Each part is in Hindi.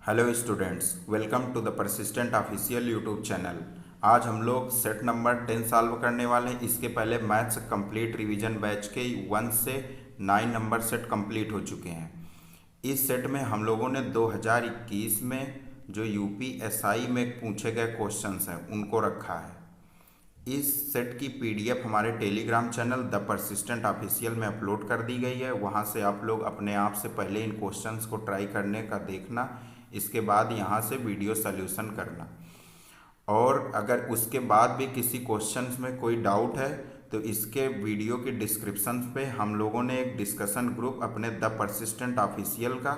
Hello students, welcome to the Persistent official YouTube channel. आज हम लोग सेट नंबर 10 सॉल्व करने वाले हैं। इसके पहले मैथ्स कंप्लीट रिवीजन बैच के 1 से 9 नंबर सेट कंप्लीट हो चुके हैं। इस सेट में हम लोगों ने 2021 में जो यूपीएसआई में पूछे गए क्वेश्चंस हैं उनको रखा है। इस सेट की पीडीएफ हमारे Telegram channel the Persistent official में अपलोड कर दी गई है। वहां से आप लोग अपने आप से पहले इन क्वेश्चंस को ट्राई करने का देखना, इसके बाद यहाँ से वीडियो सॉल्यूशन करना। और अगर उसके बाद भी किसी क्वेश्चंस में कोई डाउट है तो इसके वीडियो की डिस्क्रिप्शन पे हम लोगों ने एक डिस्कशन ग्रुप अपने द परसिस्टेंट ऑफिशियल का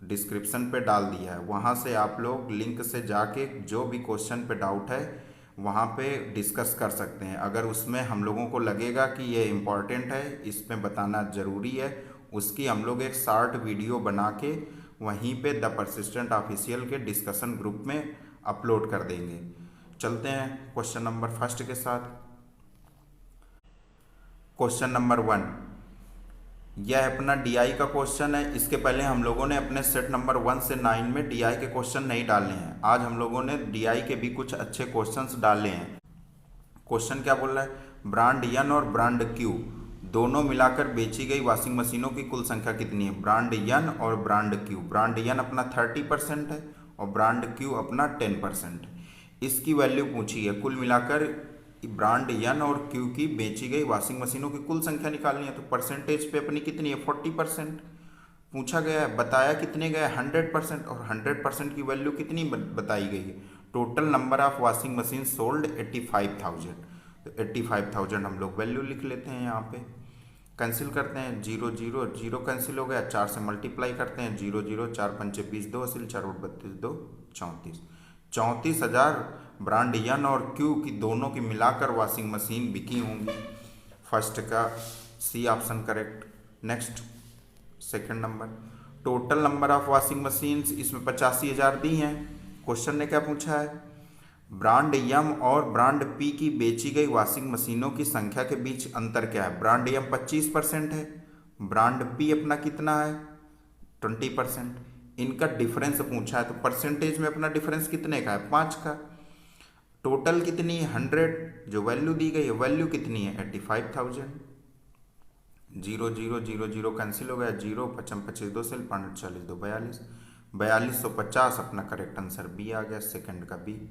डिस्क्रिप्शन पे डाल दिया है। वहाँ से आप लोग लिंक से जाके जो भी क्वेश्चन पे डाउट है वहाँ पे डिस्कस कर सकते हैं। अगर उसमें हम लोगों को लगेगा कि ये इम्पॉर्टेंट है, इसमें बताना ज़रूरी है, उसकी हम लोग एक शॉर्ट वीडियो बना के वहीं पे द परसिस्टेंट ऑफिशियल के डिस्कशन ग्रुप में अपलोड कर देंगे। चलते हैं क्वेश्चन नंबर फर्स्ट के साथ। क्वेश्चन नंबर 1, यह अपना डीआई का क्वेश्चन है। इसके पहले हम लोगों ने अपने सेट नंबर 1 से 9 में डीआई के क्वेश्चन नहीं डाले हैं। आज हम लोगों ने डीआई के भी कुछ अच्छे क्वेश्चंस डाले हैं। क्वेश्चन क्या बोल रहा है, ब्रांड एन और ब्रांड क्यू दोनों मिलाकर बेची गई वॉशिंग मशीनों की कुल संख्या कितनी है। ब्रांड एन और ब्रांड क्यू, ब्रांड एन अपना 30% है और ब्रांड क्यू अपना 10%। इसकी वैल्यू पूछी है। कुल मिलाकर ब्रांड एन और क्यू की बेची गई वॉशिंग मशीनों की कुल संख्या निकालनी है। तो परसेंटेज पे अपनी कितनी है, 40% पूछा गया है। बताया कितने गए, 100%, और 100% की वैल्यू कितनी बताई गई है। Total number of washing machine sold 85,000। तो 85,000 हम लोग वैल्यू लिख लेते हैं। यहाँ पे कैंसिल करते हैं, 0 0 0 कैंसिल हो गया। 4 से मल्टीप्लाई करते हैं, 0 0 4 5 20 2 असिल 4 और 32 2 34। 34,000 ब्रांड एन और क्यू की दोनों की मिलाकर वॉशिंग मशीन बिकी होंगी। फर्स्ट का C option correct. Next second number, total number of washing machines इसमें 85,000 दी हैं। क्वेश्चन ने क्या पूछा है, ब्रांड एम और ब्रांड पी की बेची गई वॉशिंग मशीनों की संख्या के बीच अंतर क्या है। ब्रांड एम 25% है, ब्रांड पी अपना कितना है, 20%। इनका डिफरेंस पूछा है, तो परसेंटेज में अपना डिफरेंस कितने का है, 5 का। टोटल कितनी है, 100। जो वैल्यू दी गई है वैल्यू कितनी है, 85,000। 0 0 0 0 कैंसिल हो गया, 0 5 25 2 से 5 40 2 42 4250 अपना करेक्ट आंसर बी आ गया, सेकंड का बी।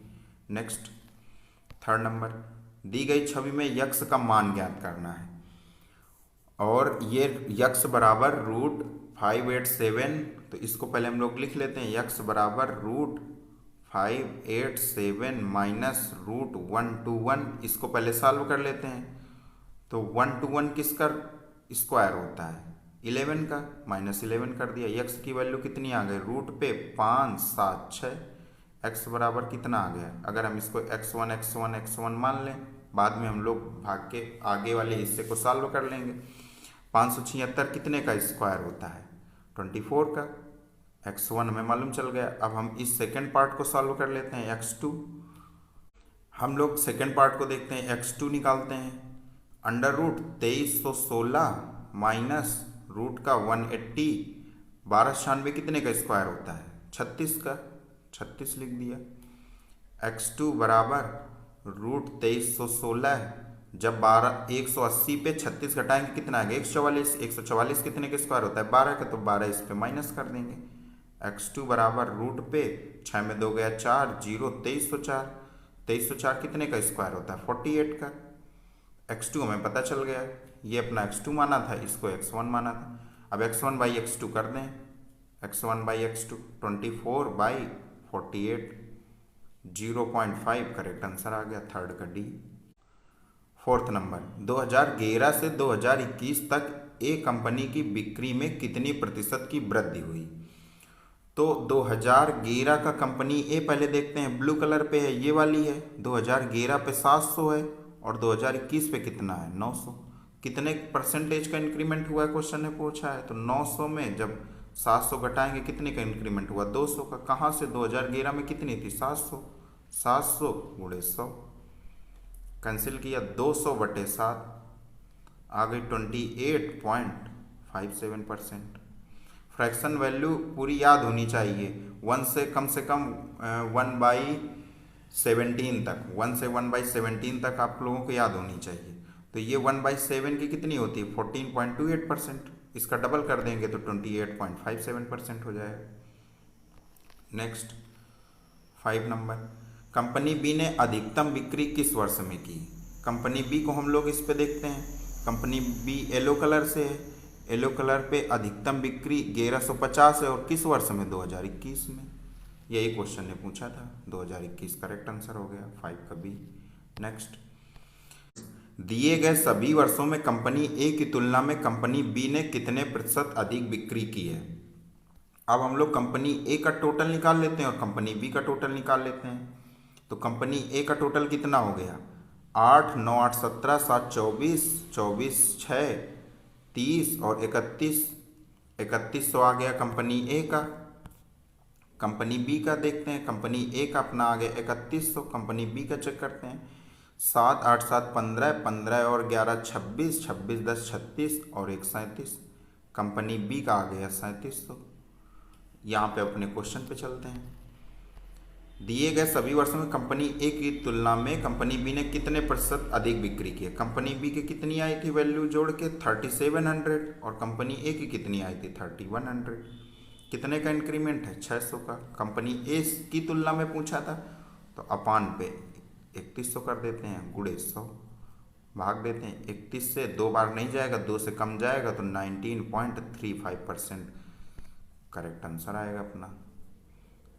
नेक्स्ट थर्ड नंबर, दी गई छवि में यक्स का मान ज्ञात करना है और ये यक्स बराबर √587। तो इसको पहले हम लोग लिख लेते हैं, यक्स बराबर √587 माइनस √121। इसको पहले सॉल्व कर लेते हैं। तो 1 to 1 किसका स्क्वायर होता है, 11 का, -11 कर दिया। यक्स की वैल्यू कितनी आ गई, रूट पे 576। एक्स बराबर कितना आ गया, अगर हम इसको x1 मान लें, बाद में हम लोग भाग के आगे वाले हिस्से को सॉल्व कर लेंगे। 576 कितने का स्क्वायर होता है, 24 का। x1 हमें मालूम चल गया। अब हम इस सेकेंड पार्ट को सॉल्व कर लेते हैं, x2। हम लोग सेकेंड पार्ट को देखते हैं, x2 निकालते हैं। √2316 माइनस रूट का 180, 1296 कितने का स्क्वायर होता है, 36 का। 36 लिख दिया। x2 बराबर √2316, जब 180 पे 36 घटाएंगे कितना आएगा, 144। 144 कितने का स्क्वायर होता है, 12 का, तो 12 इस पे माइनस कर देंगे। x2 बराबर रूट पे 6 में 2 गया 4, 0 2304। 2304 कितने का स्क्वायर होता है, 48 का। x2 हमें पता चल गया, ये अपना x2 माना था, इसको x1 माना था। अब x1 बाई x2 कर दें, x1 by x2 24/48, 0.5 correct answer आ गया, थर्ड का डी। फोर्थ नंबर, 2011 से 2021 तक ए कंपनी की बिक्री में कितनी प्रतिशत की वृद्धि हुई। तो 2011 का कंपनी ए पहले देखते हैं, ब्लू कलर पे है, ये वाली है। 2011 पे 700 है और 2021 पे कितना है, 900। कितने परसेंटेज का इंक्रीमेंट हुआ है, क्वेश्चन ने पूछा है। तो 900 में जब 700 घटाएंगे कितने का इंक्रीमेंट हुआ, 200 का। कहाँ से, 2011 में कितनी थी, 700। 700 गुणे 100 कैंसिल किया, 200/7 आ गई 28.57%। फ्रैक्शन वैल्यू पूरी याद होनी चाहिए। 1 से कम 1/17 तक, 1 से 1/17 तक आप लोगों को याद होनी चाहिए। तो ये 1/7 की कितनी होती है? 14.28%। इसका डबल कर देंगे तो 28.57% हो जाएगा। नेक्स्ट 5 नंबर, कंपनी बी ने अधिकतम बिक्री किस वर्ष में की? कंपनी बी को हम लोग इस पे देखते हैं। कंपनी बी येलो कलर से है, येलो कलर पे अधिकतम बिक्री 1150 है और किस वर्ष में? 2021 में। यही क्वेश्चन ने पूछा था, 2021 करेक्ट आंसर हो गया 5 का बी। नेक्स्ट, दिए गए सभी वर्षों में कंपनी ए की तुलना में कंपनी बी ने कितने प्रतिशत अधिक बिक्री की है? अब हम लोग कंपनी ए का टोटल निकाल लेते हैं और कंपनी बी का टोटल निकाल लेते हैं। तो कंपनी ए का टोटल कितना हो गया? 8 9 8 17 7 24 24 6 30 और 31 आ गया कंपनी ए का। कंपनी बी का देखते हैं, कंपनी ए का अपना आ गया 3100। कंपनी बी का चेक करते हैं, 7 8 7 15 15 और 11 26 26 10 36 और 1 37। कंपनी बी का आ गया 3700। यहाँ पे अपने क्वेश्चन पे चलते हैं। दिए गए सभी वर्षों में कंपनी ए की तुलना में कंपनी बी ने कितने प्रतिशत अधिक बिक्री की है? कंपनी बी की कितनी आई थी वैल्यू जोड़ के? 3700 और कंपनी ए की कितनी आई थी? 3100। कितने का इंक्रीमेंट है? 600 का। कंपनी ए की तुलना में पूछा था तो अपान पे 3100 कर देते हैं, गुणे 100 भाग देते हैं। 31 से 2 बार नहीं जाएगा, 2 से कम जाएगा तो 19.35% करेक्ट आंसर आएगा अपना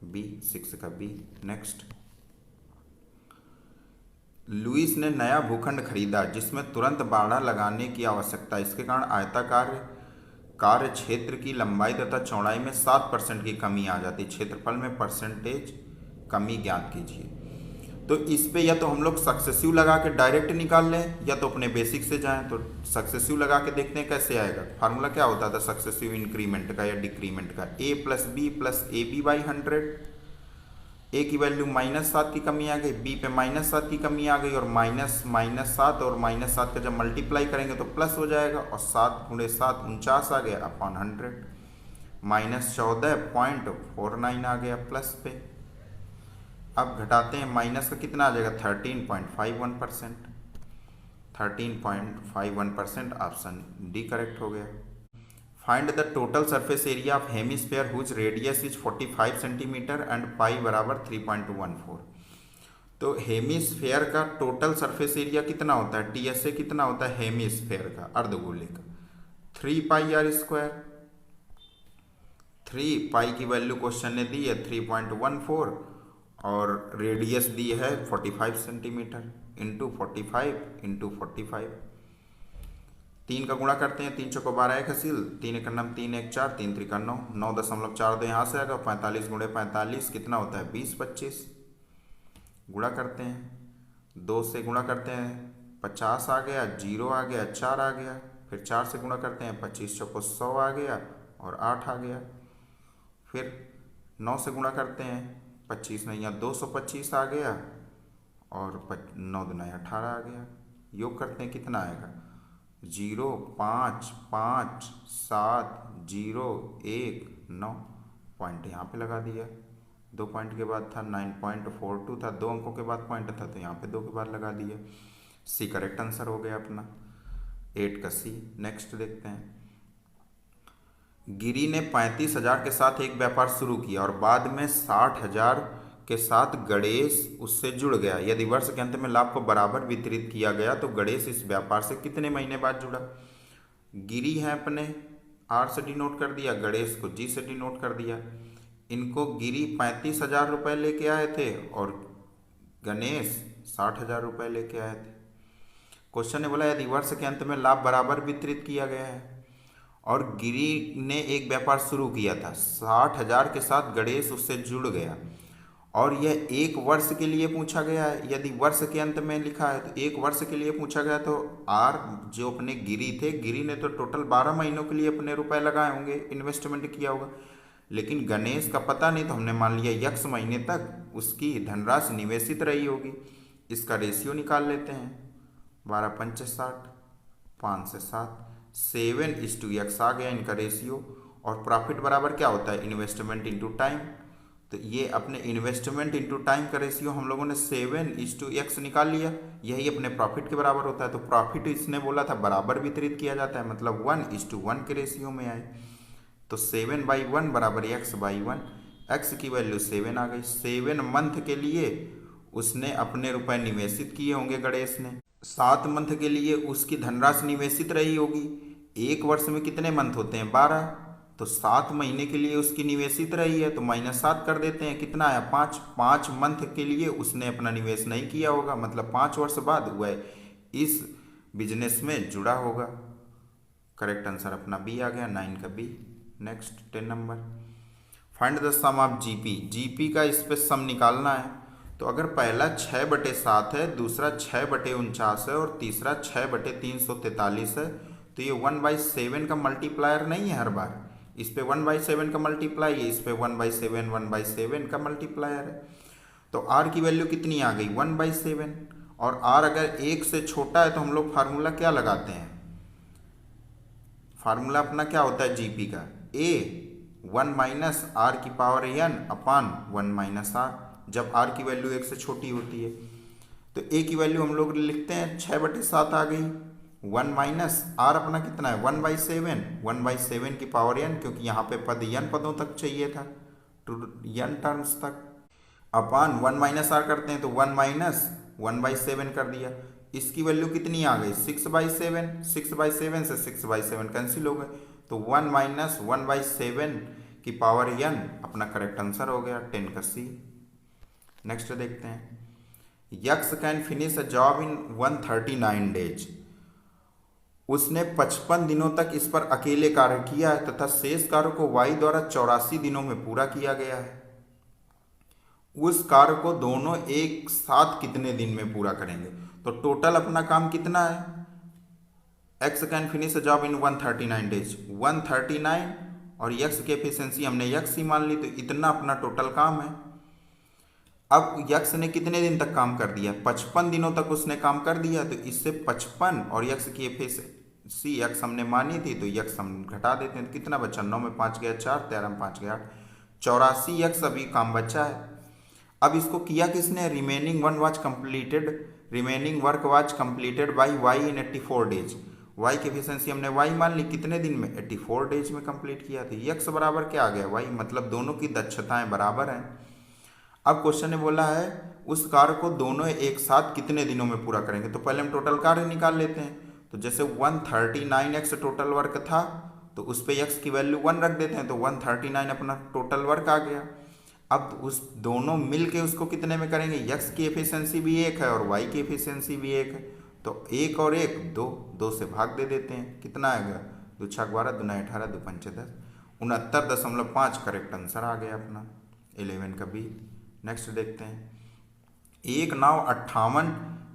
बी, 6 का बी। नेक्स्ट, लुइस ने नया भूखंड खरीदा जिसमें तुरंत बाड़ा लगाने की आवश्यकता। इसके कारण आयताकार कार्य क्षेत्र की लंबाई तथा चौड़ाई में 7% की कमी आ जाती है। क्षेत्रफल में परसेंटेज कमी ज्ञात कीजिए। तो इस पे या तो हम लोग सक्सेसिव लगा के डायरेक्ट निकाल लें या तो अपने बेसिक से जाएं। तो सक्सेसिव लगा के देखते हैं कैसे आएगा। फार्मूला क्या होता था सक्सेसिव इंक्रीमेंट का या डिक्रीमेंट का? a + b + ab/100। a की वैल्यू -7 की कमी आ गई, b पे -7 की कमी आ गई और -7 और -7 का जब मल्टीप्लाई करेंगे तो प्लस हो जाएगा और 7 × 7 49 आ गया अपॉन 100। -14.49 आ गया प्लस पे। अब घटाते हैं, माइनस का कितना आ जाएगा? 13.51%। 13.51% ऑप्शन डी करेक्ट हो गया। Find the total surface area of hemisphere whose radius is 45 centimetre and pi बराबर 3.14। तो हेमिस्फेयर का टोटल सरफेस एरिया कितना होता है? टीएसए कितना होता है हेमिस्फेयर का, अर्धगोले का? 3πr²। 3 पाई की वैल्यू क्वेश्चन ने दी है 3.14 और रेडियस दी है 45 सेंटीमीटर इंटू 45 इंटू 45। 3 का गुणा करते हैं, 3 चौको 12 एक हासिल, 3 एक नम 3 एक 4 3 त्रिका 9 9.42 यहाँ से आएगा। 45 × 45 कितना होता है? 20 25। गुणा करते हैं, 2 से गुणा करते हैं 50 आ गया, 0 आ गया, 4 आ गया। फिर 4 से गुणा करते हैं 25 चौको 100 आ गया और 8 आ गया। फिर 9 से गुणा करते हैं 25 नहीं, यहाँ 225 आ गया और 9 दूना 18 आ गया। योग करते हैं कितना आएगा? 0 5 5 7 0 1 9। पॉइंट यहाँ पे लगा दिया। 2 पॉइंट के बाद था 9.42 था, 2 अंकों के बाद पॉइंट था तो यहाँ पे 2 के बाद लगा दिया। सी करेक्ट आंसर हो गया अपना 8 का सी। नेक्स्ट देखते हैं, गिरी ने 35,000 के साथ एक व्यापार शुरू किया और बाद में 60,000 के साथ गणेश उससे जुड़ गया। यदि वर्ष के अंत में लाभ को बराबर वितरित किया गया तो गणेश इस व्यापार से कितने महीने बाद जुड़ा? गिरी है अपने आर से डिनोट कर दिया, गणेश को जी से डिनोट कर दिया। इनको गिरी 35,000 रुपये लेके आए थे और गणेश 60,000 रुपये लेके आए थे। क्वेश्चन ने बोला यदि वर्ष के अंत में लाभ बराबर वितरित किया गया है और गिरी ने एक व्यापार शुरू किया था, 60,000 के साथ गणेश उससे जुड़ गया और यह 1 वर्ष के लिए पूछा गया है। यदि वर्ष के अंत में लिखा है तो 1 वर्ष के लिए पूछा गया तो आर जो अपने गिरी थे, गिरी ने तो टोटल 12 महीनों के लिए अपने रुपए लगाए होंगे, इन्वेस्टमेंट किया होगा। लेकिन गणेश का पता नहीं तो हमने मान लिया यक्स महीने तक उसकी धनराशि निवेशित रही होगी। इसका रेशियो निकाल लेते हैं, 12 पंच 60, 5 से 7, 7:x आ गया इनका रेशियो। और प्रॉफिट बराबर क्या होता है? Investment into time. तो ये अपने इन्वेस्टमेंट इंटू टाइम का रेशियो हम लोगों ने 7:x निकाल लिया, यही अपने प्रॉफिट के बराबर होता है। तो प्रॉफिट इसने बोला था बराबर वितरित किया जाता है, मतलब 1:1 के रेशियो में आए। तो 7/1 बराबर x/1, x की वैल्यू 7 आ गई। 7 मंथ के लिए उसने अपने रुपए निवेशित किए होंगे गणेश ने। 7 मंथ के लिए उसकी धनराशि निवेशित रही होगी। एक वर्ष में कितने मंथ होते हैं? 12। तो 7 महीने के लिए उसकी निवेशित रही है, तो -7 कर देते हैं, कितना आया? 5। 5 मंथ के लिए उसने अपना निवेश नहीं किया होगा, मतलब 5 वर्ष बाद वह इस बिजनेस में जुड़ा होगा। करेक्ट आंसर अपना बी आ गया, 9 का B. Next 10 number, find the sum of GP. GP का इस पे सम निकालना है। तो अगर पहला 6/7 है, दूसरा 6/49 है और तीसरा 6/343 है, तो ये 1/7 का मल्टीप्लायर नहीं है हर बार। इस पे 1/7 का मल्टीप्लाई है, इस पे 1/7 का मल्टीप्लायर है। तो आर की वैल्यू कितनी आ गई? 1/7। और आर अगर 1 से छोटा है तो हम लोग फार्मूला क्या लगाते हैं? फार्मूला अपना क्या होता है जीपी का? ए 1 माइनस आर की power n upon 1 minus r, जब आर की वैल्यू 1 से छोटी होती है। तो ए की वैल्यू हम लोग लिखते हैं 6/7 आ गई। 1 माइनस आर अपना कितना है? 1/7। 1/7 की पावर n, क्योंकि यहाँ पे पद n पदों तक चाहिए था, टू n टर्म्स तक, अपान 1 माइनस आर करते हैं तो 1 माइनस 1/7 कर दिया। इसकी वैल्यू कितनी आ गई? 6/7। 6/7 से 6/7 कैंसिल हो गए, तो 1 माइनस 1/7 की पावर n अपना करेक्ट आंसर हो गया, 10 का सी। नेक्स्ट देखते हैं, x can finish a job in 139 days. उसने 55 दिनों तक इस पर अकेले कार्य किया है तथा शेष कार्य को वाई द्वारा 84 दिनों में पूरा किया गया है। उस कार्य को दोनों एक साथ कितने दिन में पूरा करेंगे? तो टोटल अपना काम कितना है? X can finish a job in 139 days, 139 और यक्स की एफिशिएंसी हमने यक्स ही मान ली, तो इतना अपना टोटल काम है। अब यक्स ने कितने दिन तक काम कर दिया? 55 दिनों तक उसने काम कर दिया, तो इससे 55 और यक्स की एफिशिएंसी यक्स हमने मानी थी, तो यक्स हम घटा देते हैं, तो कितना बचा? 9 में 5 गया 4, 13 में 5 गया 8, 84 यक्स अभी काम बचा है। अब इसको किया किसने? Remaining work was completed by Y in 84 days. Y की एफिशिएंसी हमने वाई मान ली, कितने दिन में? 84 डेज में कंप्लीट किया था। यक्स बराबर क्या आ गया? वाई, मतलब दोनों की दक्षताएं बराबर हैं। अब क्वेश्चन ने बोला है उस कार्य को दोनों एक साथ कितने दिनों में पूरा करेंगे। तो पहले हम टोटल कार्य निकाल लेते हैं। तो जैसे 139x टोटल वर्क था, तो उस पे x की वैल्यू 1 रख देते हैं, तो 139 अपना टोटल वर्क आ गया। अब उस दोनों मिल के उसको कितने में करेंगे? x की एफिशिएंसी भी 1 है और y की एफिशिएंसी भी 1 है, तो 1 और 1 2, 2 से भाग दे देते हैं, कितना आएगा? 2 × 12, 2 × 18, 2 × 5 = 10, 69.5 करेक्ट आंसर आ गया अपना 11 का बी। नेक्स्ट देखते हैं, एक नाव 58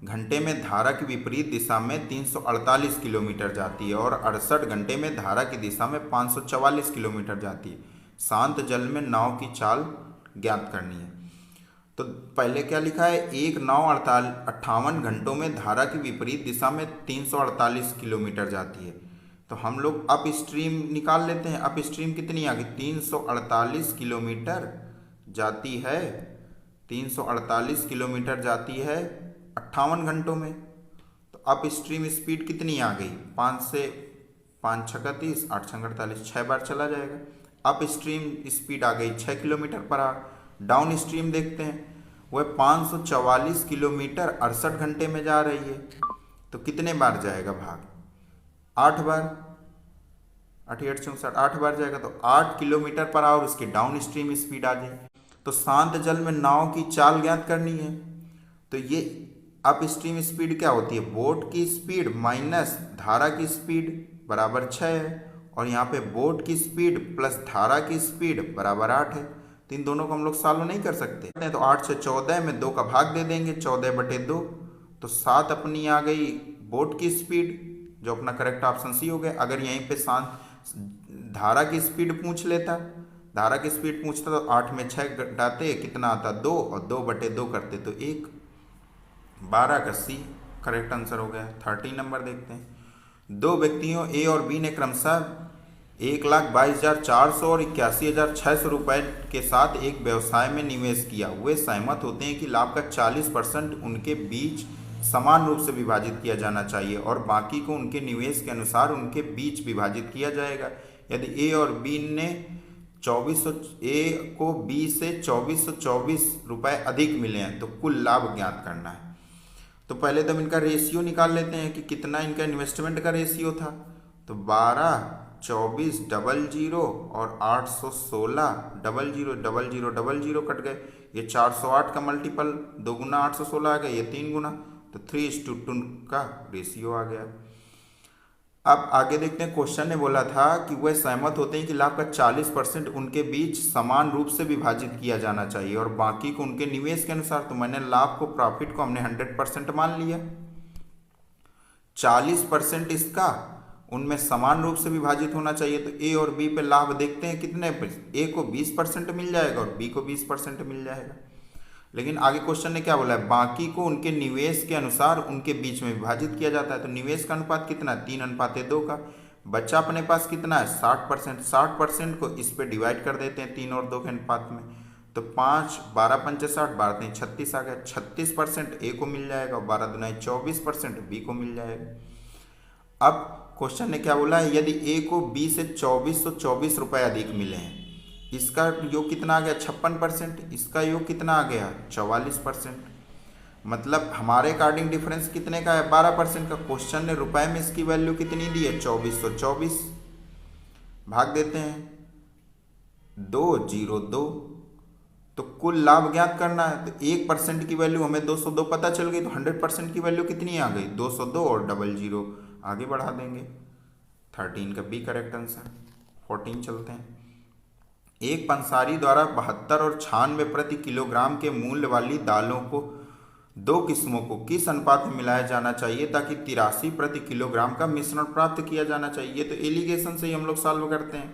घंटे में धारा की विपरीत दिशा में 348 किलोमीटर जाती है और 68 घंटे में धारा की दिशा में 544 किलोमीटर जाती है। शांत जल में नाव की चाल ज्ञात करनी है। तो पहले क्या लिखा है? एक नाव 58 घंटों में धारा की विपरीत दिशा में 348 किलोमीटर जाती है। तो हम लोग अप स्ट्रीम निकाल लेते हैं। अप स्ट्रीम कितनी आ गई? 348 किलोमीटर जाती है, 348 किलोमीटर जाती है 58 घंटों में। तो अप स्ट्रीम स्पीड कितनी आ गई? 5 से 5 × 6 = 30, 8 × 48, 6 बार चला जाएगा। अप स्ट्रीम स्पीड आ गई 6 kilometre per hour. Down stream देखते हैं, वह 544 किलोमीटर 68 घंटे में जा रही है, तो कितने बार जाएगा भाग? 8 बार, 8 × 8 = 64, 8 बार जाएगा, तो 8 किलोमीटर पर आवर उसकी डाउन स्ट्रीम स्पीड आ जाए। तो शांत जल में नाव की चाल ज्ञात करनी है। तो ये अप स्ट्रीम स्पीड क्या होती है? बोट की स्पीड माइनस धारा की स्पीड बराबर 6 है, और यहाँ पे बोट की स्पीड प्लस धारा की स्पीड बराबर 8 है। तो इन दोनों को हम लोग सॉल्व नहीं कर सकते, तो 8 से 14 में 2 का भाग दे देंगे, 14/2, तो 7 अपनी आ गई बोट की स्पीड, जो अपना करेक्ट ऑप्शन सी हो गया। अगर यहीं पे धारा की स्पीड पूछ लेता, धारा की स्पीड पूछता, तो 8 में 6 घटाते कितना आता? 2, और 2/2 करते तो 1, 12 का सी करेक्ट आंसर हो गया। 13 नंबर देखते हैं, दो व्यक्तियों ए और बी ने क्रमशः 1,22,400 और 81,600 रुपये के साथ एक व्यवसाय में निवेश किया। वे सहमत होते हैं कि लाभ का 40% उनके बीच समान रूप से विभाजित किया जाना चाहिए और बाकी को उनके निवेश के अनुसार उनके बीच विभाजित किया जाएगा। यदि ए और बी ने 2400 ए को बी से 2424 रुपये अधिक मिले हैं तो कुल लाभ ज्ञात करना है। तो पहले तो हम इनका रेशियो निकाल लेते हैं कि कितना इनका इन्वेस्टमेंट का रेशियो था। तो 12, 24, 00 और 816 000000 कट गए। ये 408 का मल्टीपल 2 गुना 816 आ गया, ये 3 गुना, तो 3:2 का रेशियो आ गया। अब आगे देखते हैं, क्वेश्चन ने बोला था कि वह सहमत होते हैं कि लाभ का 40% उनके बीच समान रूप से विभाजित किया जाना चाहिए और बाकी को उनके निवेश के अनुसार। तो मैंने लाभ को, प्रॉफिट को हमने 100% मान लिया, 40% इसका उनमें समान रूप से विभाजित होना चाहिए। तो ए और बी पे लाभ देखते हैं कितने पे, ए को 20% मिल जाएगा और बी को 20% मिल जाएगा। लेकिन आगे क्वेश्चन ने क्या बोला है, बाकी को उनके निवेश के अनुसार उनके बीच में विभाजित किया जाता है। तो निवेश का अनुपात कितना है, 3:2 का। बच्चा अपने पास कितना है, 60%। 60% को इस पे डिवाइड कर देते हैं 3 और 2 के अनुपात में। तो 5, 12 पंचे 60, 12 3 36 आ गया। 36% ए को मिल जाएगा और 12 दूना 24% बी को मिल जाएगा। अब क्वेश्चन ने क्या बोला है, यदि ए को बी से 2424 रुपये अधिक मिले हैं, इसका योग कितना आ गया, 56%। इसका योग कितना आ गया, 44%। मतलब हमारे अकॉर्डिंग डिफरेंस कितने का है, 12% का। क्वेश्चन ने रुपए में इसकी वैल्यू कितनी दी है, 2424। भाग देते हैं 202, तो कुल लाभ ज्ञात करना है। तो 1% की वैल्यू हमें 202 पता चल गई, तो 100% की वैल्यू कितनी आ गई, 202 और 00 आगे बढ़ा देंगे। 13 का बी करेक्ट आंसर। 14 चलते हैं। एक पंसारी द्वारा 72 और 96 प्रति किलोग्राम के मूल्य वाली दालों को 2 किस्मों को किस अनुपात में मिलाया जाना चाहिए ताकि 83 प्रति किलोग्राम का मिश्रण प्राप्त किया जाना चाहिए। तो एलिगेशन से ही हम लोग सॉल्व करते हैं।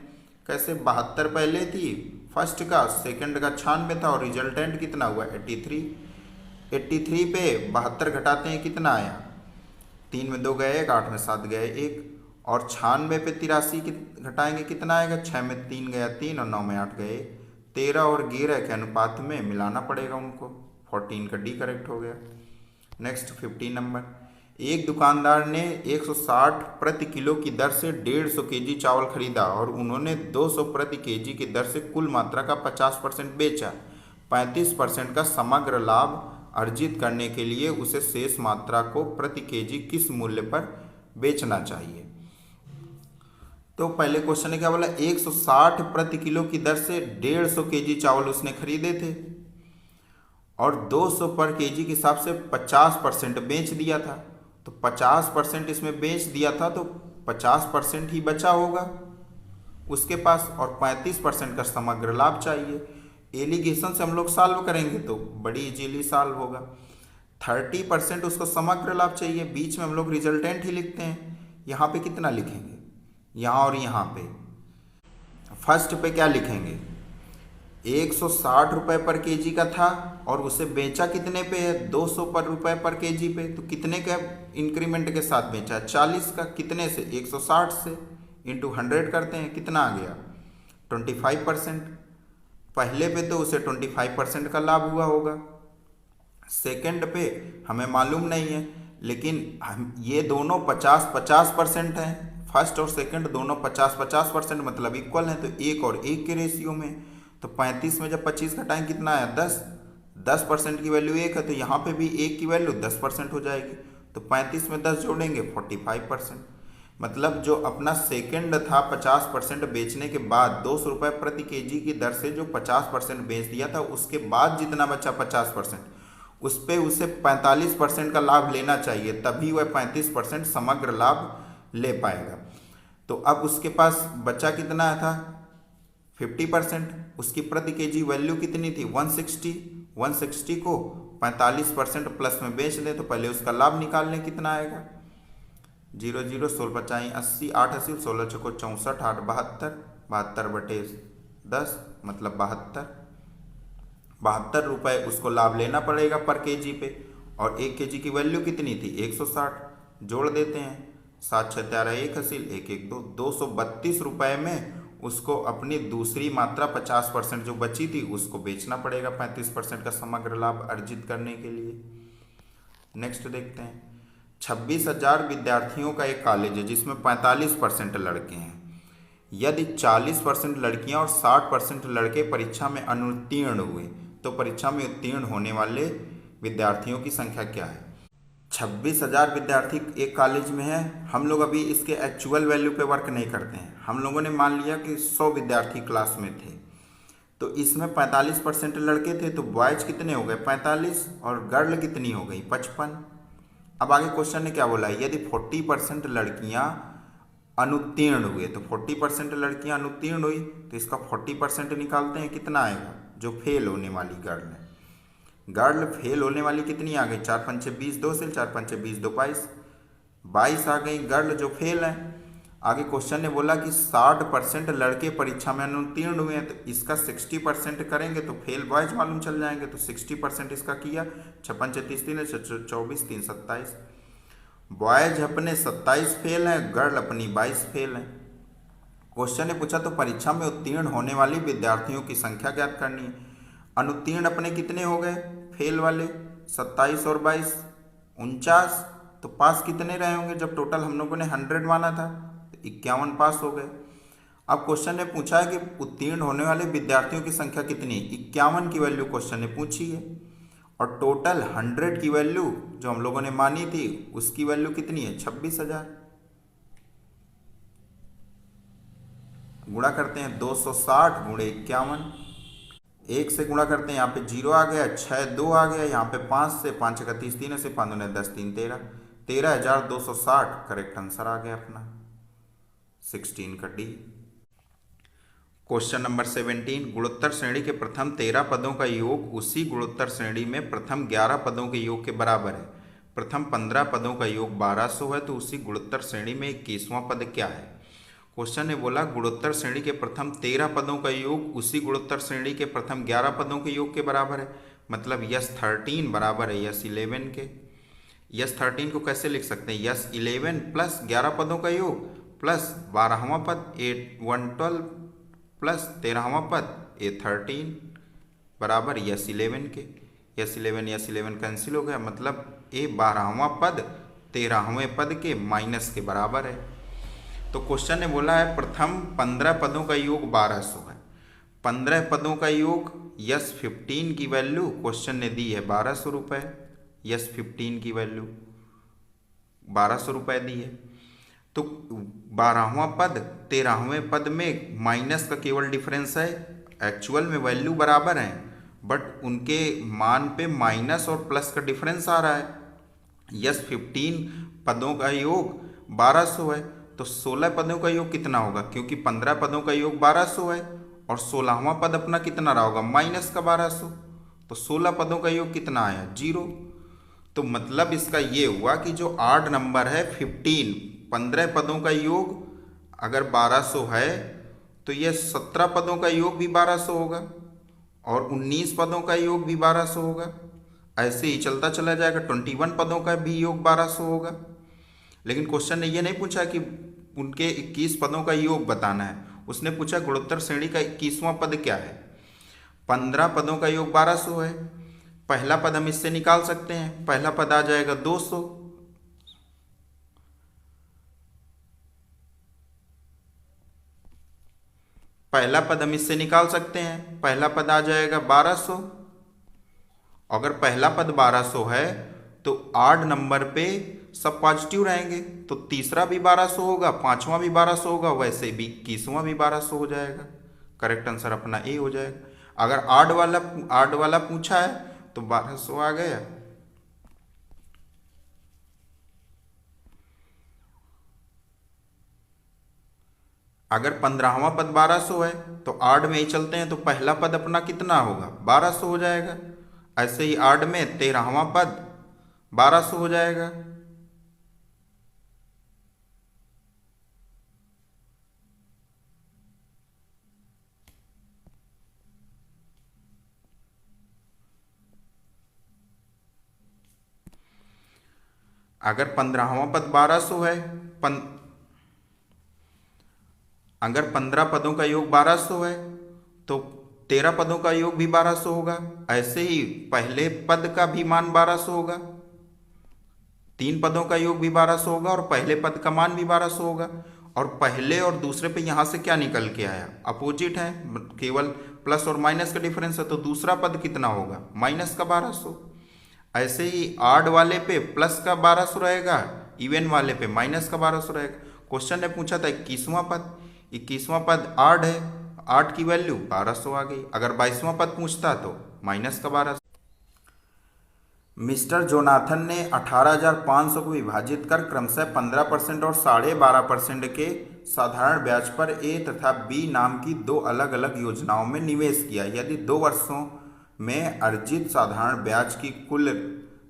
कैसे, 72 पहले थी फर्स्ट का, सेकंड का 96 था और रिजल्टेंट कितना हुआ, 83। 83 पे 72 घटाते हैं, कितना आया, 3 में 2 गए 1, 8 में 7 गए 1, और 96 पे 83 घटाएंगे कितना आएगा, 6 में 3 गया 3 और 9 में 8 गए 13 और 11 के अनुपात में मिलाना पड़ेगा उनको। 14 का डी करेक्ट हो गया। नेक्स्ट 15 नंबर, एक दुकानदार ने 160 प्रति किलो की दर से 150 केजी चावल खरीदा और उन्होंने 200 प्रति केजी की दर से कुल मात्रा का 50% बेचा। 35% का समग्र लाभ अर्जित करने के लिए उसे शेष मात्रा को प्रति केजी किस मूल्य पर बेचना चाहिए। तो पहले क्वेश्चन ने क्या बोला, 160 प्रति किलो की दर से 150 केजी चावल उसने खरीदे थे और 200 पर केजी के हिसाब से 50% बेच दिया था। तो 50% इसमें बेच दिया था तो 50% ही बचा होगा उसके पास और 35% का समग्र लाभ चाहिए। एलिगेशन से हम लोग सॉल्व करेंगे तो बड़ी इजीली सॉल्व होगा। 30% उसको समग्र लाभ चाहिए, बीच में हम लोग रिजल्टेंट ही लिखते हैं। यहाँ पे कितना लिखेंगे, यहाँ और यहाँ पे फर्स्ट पे क्या लिखेंगे, 160 रुपये पर केजी का था और उसे बेचा कितने पे है, 200 पर रुपये पर केजी पे। तो कितने का इंक्रीमेंट के साथ बेचा, 40 का। कितने से, 160 से, इंटू 100 करते हैं, कितना आ गया, 25%। पहले पे तो उसे 25% का लाभ हुआ होगा, सेकंड पे हमें मालूम नहीं है, लेकिन ये दोनों 50-50% हैं। फर्स्ट और सेकंड दोनों 50-50% मतलब इक्वल हैं, तो 1 और 1 के रेशियो में। तो 35 में जब 25 घटाएं कितना आया, 10। 10% की वैल्यू 1 है तो यहाँ पे भी 1 की वैल्यू 10% हो जाएगी। तो 35 में 10 जोड़ेंगे 45%। मतलब जो अपना सेकंड था 50% बेचने के बाद 200 रुपये प्रति केजी की दर से जो 50% बेच दिया था, उसके बाद जितना बचा 50%, उस पर उसे 45% का लाभ लेना चाहिए, तभी वह 35% समग्र लाभ ले पाएगा। तो अब उसके पास बचा कितना था, 50%। उसकी प्रति केजी वैल्यू कितनी थी, 160। 160 को 45% प्लस में बेच दें तो पहले उसका लाभ निकाल लें, कितना आएगा, 0 0 16 50 80 8 80 16 चौको 64 8 72 72 बटे 10 मतलब 72 रुपये उसको लाभ लेना पड़ेगा पर केजी पे। और 1 केजी की वैल्यू कितनी थी, 160। जोड़ देते हैं 7 6 13 1 हासिल 1 1 2, 232 रुपये में उसको अपनी दूसरी मात्रा 50% जो बची थी उसको बेचना पड़ेगा 35% का समग्र लाभ अर्जित करने के लिए। नेक्स्ट देखते हैं, 26,000 विद्यार्थियों का एक कॉलेज है जिसमें 45% लड़के हैं। यदि 40% लड़कियां और 60% लड़के परीक्षा में अनुत्तीर्ण हुए तो परीक्षा में उत्तीर्ण होने वाले विद्यार्थियों की संख्या क्या है। 26,000 विद्यार्थी एक कॉलेज में है। हम लोग अभी इसके एक्चुअल वैल्यू पे वर्क नहीं करते हैं। हम लोगों ने मान लिया कि 100 विद्यार्थी क्लास में थे, तो इसमें 45% लड़के थे, तो बॉयज कितने हो गए 45 और गर्ल कितनी हो गई 55। अब आगे क्वेश्चन ने क्या बोला है, यदि 40% लड़कियां अनुत्तीर्ण हुए, तो 40% लड़कियां अनुत्तीर्ण हुई तो इसका 40% निकालते हैं, कितना आएगा, जो फेल होने वाली गर्ल है। गर्ल फेल होने वाली कितनी आ गई, 4 पंचे 20, 2 से 4 पंचे 20 2 22 आ गई गर्ल जो फेल है। आगे क्वेश्चन ने बोला कि 60% लड़के परीक्षा में अनुत्तीर्ण हुए हैं, तो इसका 60% करेंगे तो फेल बॉयज मालूम चल जाएंगे, तो 60% इसका किया, 6 पंचे 30 3 24 3 27। बॉयज अपने 27 फेल हैं, गर्ल अपनी 22 फेल हैं। क्वेश्चन ने पूछा तो परीक्षा में उत्तीर्ण होने वाली विद्यार्थियों की संख्या ज्ञात करनी है। अनुत्तीर्ण अपने कितने हो गए फेल वाले, 27 और 22 49, तो पास कितने रहे होंगे, जब टोटल हम लोगों ने 100 माना था तो 51 पास हो गए। अब क्वेश्चन ने पूछा है कि उत्तीर्ण होने वाले विद्यार्थियों की संख्या कितनी है, 51 की वैल्यू क्वेश्चन ने पूछी है, और टोटल 100 की वैल्यू जो हम लोगों ने मानी थी उसकी वैल्यू कितनी है 26,000। गुणा करते हैं 260 गुणे 51, 1 से गुणा करते हैं, यहाँ पे 0 आ गया, 6 2 आ गया, यहाँ पे 5 से 5 31 3 से 5 दूने 10 3 13, 13,260 करेक्ट आंसर आ गया अपना 16 का डी। क्वेश्चन नंबर 17, गुणोत्तर श्रेणी के प्रथम 13 पदों का योग उसी गुणोत्तर श्रेणी में प्रथम 11 पदों के योग के बराबर है। प्रथम 15 पदों का योग 1200 है, तो उसी गुणोत्तर श्रेणी में 21वां पद क्या है। क्वेश्चन ने बोला गुणोत्तर श्रेणी के प्रथम 13 पदों का योग उसी गुणोत्तर श्रेणी के प्रथम 11 पदों के योग के बराबर है, मतलब यस 13 बराबर है यस 11 के। यस 13 को कैसे लिख सकते हैं, यस 11 प्लस 11 पदों का योग प्लस 12वां पद 112 प्लस 13वां पद 13 बराबर यस 11 के। यस 11 कैंसिल हो गया, मतलब 12वां पद 13वें पद के माइनस के बराबर है। तो क्वेश्चन ने बोला है प्रथम 15 पदों का योग 1200 है। 15 पदों का योग यस 15 की वैल्यू क्वेश्चन ने दी है 1200 रुपये, यस 15 की वैल्यू 1200 रुपये दी है। तो 12वां पद 13वें पद में माइनस का केवल डिफरेंस है, एक्चुअल में वैल्यू बराबर है बट उनके मान पे माइनस और प्लस का डिफरेंस आ रहा है। यस 15 पदों का योग 1200 है, तो 16 पदों का योग कितना होगा, क्योंकि 15 पदों का योग 1200 है और 16वां पद अपना कितना रहा होगा माइनस का 1200, तो 16 पदों का योग कितना आया 0। तो मतलब इसका ये हुआ कि जो आड नंबर है 15, 15 पदों का योग अगर 1200 है तो यह 17 पदों का योग भी 1200 होगा और 19 पदों का योग भी 1200 होगा, ऐसे ही चलता चला जाएगा। 21 पदों का भी योग 1200 होगा। लेकिन क्वेश्चन ने ये नहीं पूछा कि उनके 21 पदों का योग बताना है, उसने पूछा गुणोत्तर श्रेणी का 21वां पद क्या है। 15 पदों का योग 1200 है, पहला पद हम इससे निकाल सकते हैं, पहला पद आ जाएगा 200, पहला पद हम इससे निकाल सकते हैं, पहला पद आ जाएगा 1200। अगर पहला पद 1200 है तो आड नंबर पे सब पॉजिटिव रहेंगे, तो तीसरा भी 1200 होगा, पांचवा भी 1200 होगा, वैसे भी 21वां भी 1200 हो जाएगा। करेक्ट आंसर अपना ए हो जाएगा। अगर आड वाला पूछा है तो 1200 आ गया। अगर 15वां पद 1200 है तो आड में ही चलते हैं, तो पहला पद अपना कितना होगा 1200 हो जाएगा। ऐसे ही आड में 13वां पद 1200 हो जाएगा। अगर 15वां पद 1200 है, अगर 15 पदों का योग 1200 है तो 13 पदों का योग भी 1200 होगा। ऐसे ही पहले पद का भी मान 1200 होगा, 3 पदों का योग भी 1200 होगा और पहले पद का मान भी 1200 होगा। और पहले और दूसरे पे यहां से क्या निकल के आया, अपोजिट है, केवल प्लस और माइनस का डिफरेंस है, तो दूसरा पद कितना होगा, माइनस का 1200। ऐसे ही आड वाले पे प्लस का 1200 रहेगा, इवन वाले पे माइनस का 1200 रहेगा। क्वेश्चन ने पूछा था 21वां पद, 21वां पद आड है, आठ की वैल्यू 1200 आ गई। अगर 22वां पद पूछता तो माइनस का 1200। मिस्टर जोनाथन ने 18,500 को विभाजित कर क्रमशः 15% और 12.5% के साधारण ब्याज पर ए तथा बी नाम की दो अलग अलग योजनाओं में निवेश किया। यदि 2 वर्षों में अर्जित साधारण ब्याज की कुल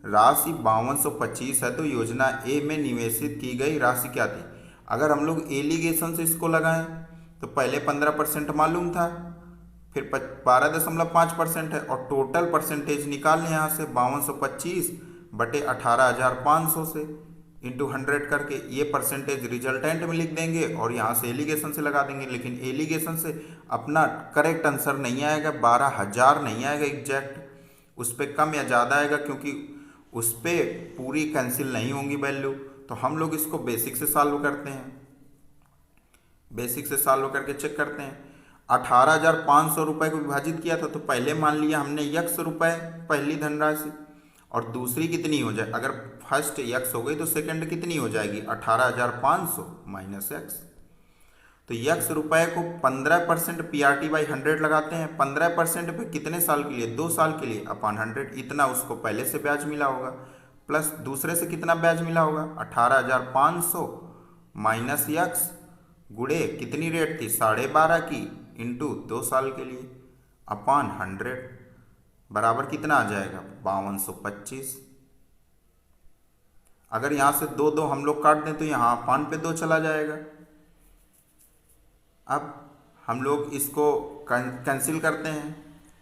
राशि 5225 है तो योजना ए में निवेशित की गई राशि क्या थी। अगर हम लोग एलिगेशन से इसको लगाएं तो पहले 15% मालूम था, फिर 12.5% है और टोटल परसेंटेज निकालने यहाँ से 5225 बटे 18,500 से इंटू 100 करके ये परसेंटेज रिजल्टेंट में लिख देंगे और यहाँ से एलिगेशन से लगा देंगे। लेकिन एलिगेशन से अपना करेक्ट आंसर नहीं आएगा, 12,000 नहीं आएगा एग्जैक्ट, उस पर कम या ज़्यादा आएगा क्योंकि उस पर पूरी कैंसिल नहीं होंगी वैल्यू। तो हम लोग इसको बेसिक से सॉल्व करते हैं, बेसिक से सॉल्व करके चेक करते हैं। 18,500 रुपये को विभाजित किया था तो पहले मान लिया हमने x रुपये पहली धनराशि, और दूसरी कितनी हो जाए, अगर फर्स्ट x हो गई तो सेकंड कितनी हो जाएगी 18,500 माइनस x। तो x रुपये को 15% PRT बाई 100 लगाते हैं। 15% पे कितने साल के लिए, 2 साल के लिए अपॉन 100, इतना उसको पहले से ब्याज मिला होगा, प्लस दूसरे से कितना ब्याज मिला होगा 18,500 माइनस x गुड़े कितनी रेट थी 12.5 की इंटू 2 साल के लिए अपॉन 100 बराबर कितना आ जाएगा 5225। अगर यहाँ से 2 हम लोग काट दें तो यहाँ अपॉन पे 2 चला जाएगा। अब हम लोग इसको कैंसिल करते हैं,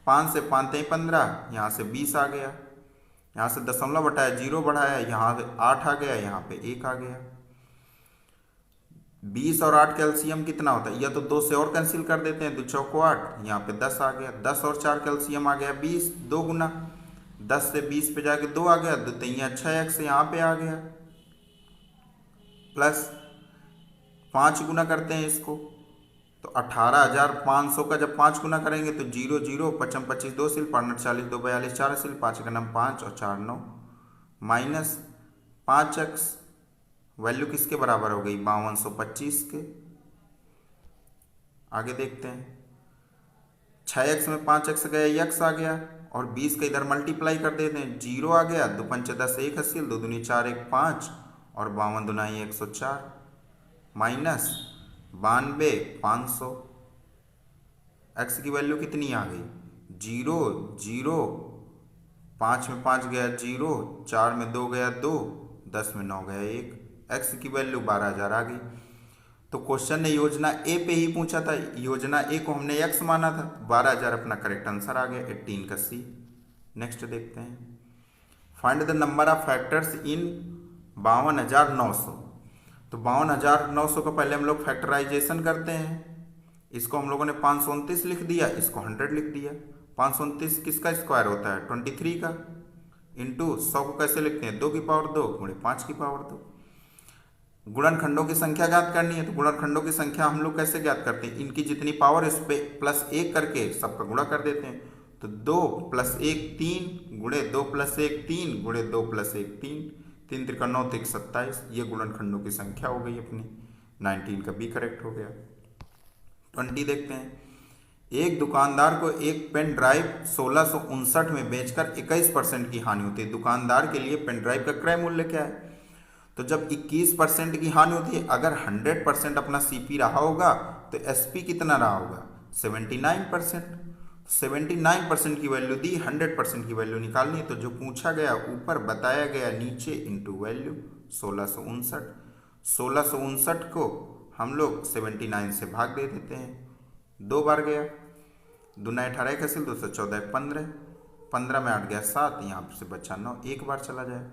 5 से 5 × 15, यहाँ से 20 आ गया, यहाँ से दशमलव बटाया 0 बढ़ाया, यहाँ 8 आ गया, यहाँ पे 1 आ गया। 20 और 8 कैल्शियम कितना होता है, या तो 2 से और कैंसिल कर देते हैं, 2 चौको 8, यहाँ पे 10 आ गया। 10 और 4 कैल्शियम आ गया 20, 2 गुना 10 से 20 पे जाके 2 आ गया, 2 3 6x यहाँ पे आ गया, प्लस 5 गुना करते हैं इसको तो 18,500 का जब 5 गुना करेंगे तो 0 0 55 25 2 सिल 5 40 2 42 4 सिल 5 का नाम 5 और 4 9 माइनस 5x वैल्यू किसके बराबर हो गई 5225 के। आगे देखते हैं, 6x में 5x गया, x आ गया और 20 का इधर मल्टीप्लाई कर देते हैं, 0 आ गया, 2 5 10 1 हासिल, 2 दूनी 4 1 5 और 52 दूनाई 104 माइनस 92,500। x की वैल्यू कितनी आ गई 0 0, 5 में 5 गया 0, 4 में 2 गया 2, 10 में 9 गया 1, x की वैल्यू 12,000 आ गई। तो क्वेश्चन ने योजना ए पे ही पूछा था, योजना ए को हमने x माना था, 12,000 अपना करेक्ट आंसर आ गया, 18 का C। नेक्स्ट देखते हैं, find the number of factors in 52,900। तो 52,900 का पहले हम लोग फैक्टराइजेशन करते हैं। इसको हम लोगों ने 529 लिख दिया, इसको 100 लिख दिया। 529 किसका स्क्वायर होता है 23 का, इंटू 100 को कैसे लिखते हैं 2 की पावर 2 गुणे 5 की पावर 2। गुणनखंडों की संख्या ज्ञात करनी है तो गुणनखंडों की संख्या हम लोग कैसे ज्ञात करते हैं, इनकी जितनी पावर इस पे प्लस 1 करके सबका गुणा कर देते हैं। तो 2 + 1 3 गुणे 2 + 1 3 गुणे 2 + 1 3, 3 × 9 = 27। ये गुणनखंडों की संख्या हो गई अपनी, 19 का बी करेक्ट हो गया। 20 देखते हैं, एक दुकानदार को एक पेन ड्राइव 1659 में बेचकर 21% की हानि होती है। दुकानदार के लिए पेन ड्राइव का क्रय मूल्य क्या है, तो जब 21% की हानि होती है, अगर 100% अपना CP रहा होगा तो SP कितना रहा होगा 79%। 79% की वैल्यू दी, 100% की वैल्यू निकालनी है, तो जो पूछा गया ऊपर बताया गया नीचे इंटू वैल्यू 1659। 1659 को हम लोग 79 से भाग दे देते हैं, 2 बार गया, 2 × 18 का सिल 214 15, 15 में 8 गया 7, यहाँ से बचा 9, एक बार चला जाए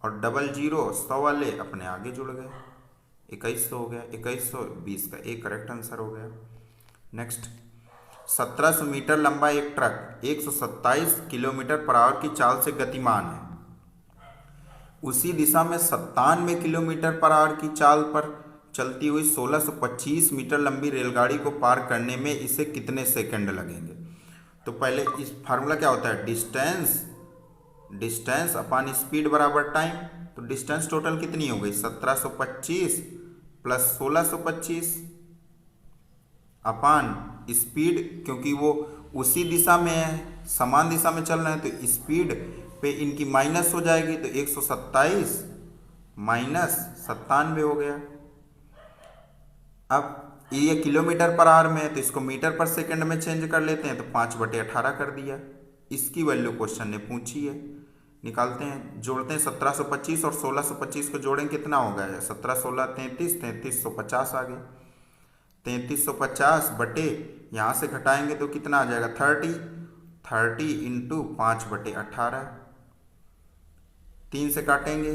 और 00 100 वाले अपने आगे जुड़ गए, 2100 हो गया, 2120 का एक करेक्ट आंसर हो गया। नेक्स्ट, 1700 मीटर लंबा एक ट्रक 127 किलोमीटर पर आवर की चाल से गतिमान है। उसी दिशा में 97 किलोमीटर पर आवर की चाल पर चलती हुई 1625 मीटर लंबी रेलगाड़ी को पार करने में इसे कितने सेकंड लगेंगे। तो पहले इस फार्मूला क्या होता है, डिस्टेंस अपॉन स्पीड बराबर टाइम। तो डिस्टेंस टोटल कितनी हो गई, 1725 प्लस 1625 अपॉन स्पीड, क्योंकि वो उसी दिशा में है, समान दिशा में चल रहे हैं, तो स्पीड पे इनकी माइनस हो जाएगी, तो 127 माइनस 97 हो गया। अब ये किलोमीटर पर आवर में है, तो इसको मीटर पर सेकंड में चेंज कर लेते हैं, तो 5/18 कर दिया। इसकी वैल्यू क्वेश्चन ने पूछी है, निकालते हैं, जोड़ते हैं। 1725 और 1625 को जोड़ें, कितना हो गया, 17 16 33, 3350 आ गए। 3350 बटे यहाँ से घटाएंगे तो कितना आ जाएगा, 30 इंटू 5/18। 3 से काटेंगे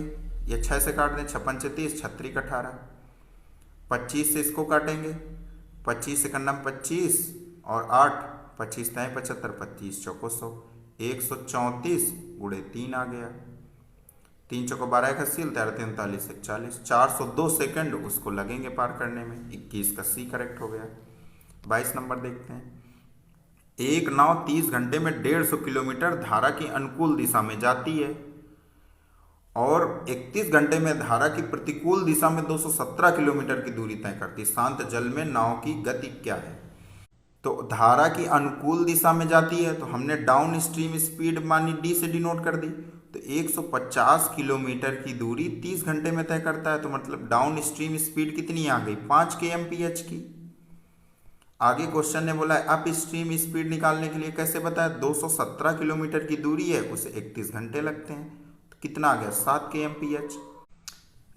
या 6 से काट दें, 56 30, 36 18। 25 से इसको काटेंगे, 25 से करना 25 और 8, 25 तय 75, 25 चौको 100, 134 गुणे 3 आ गया। 3 चौको 12 का 80, 43 41, 402 सेकंड उसको लगेंगे पार करने में। 21 का सी करेक्ट हो गया। 22 नंबर देखते हैं। एक नाव 30 घंटे में 150 किलोमीटर धारा की अनुकूल दिशा में जाती है और 31 घंटे में धारा की प्रतिकूल दिशा में 217 किलोमीटर की दूरी तय करती है। शांत जल में नाव की गति क्या है। तो धारा की अनुकूल दिशा में जाती है, तो हमने डाउन स्ट्रीम स्पीड मानी डी से डिनोट कर दी। तो 150 किलोमीटर की दूरी 30 घंटे में तय करता है, तो मतलब डाउन स्ट्रीम स्पीड कितनी आ गई, 5 kmph की। आगे क्वेश्चन ने बोला है अप स्ट्रीम स्पीड निकालने के लिए कैसे बताया, 217 किलोमीटर की दूरी है, उसे 31 घंटे लगते हैं, तो कितना आ गया, 7 kmph।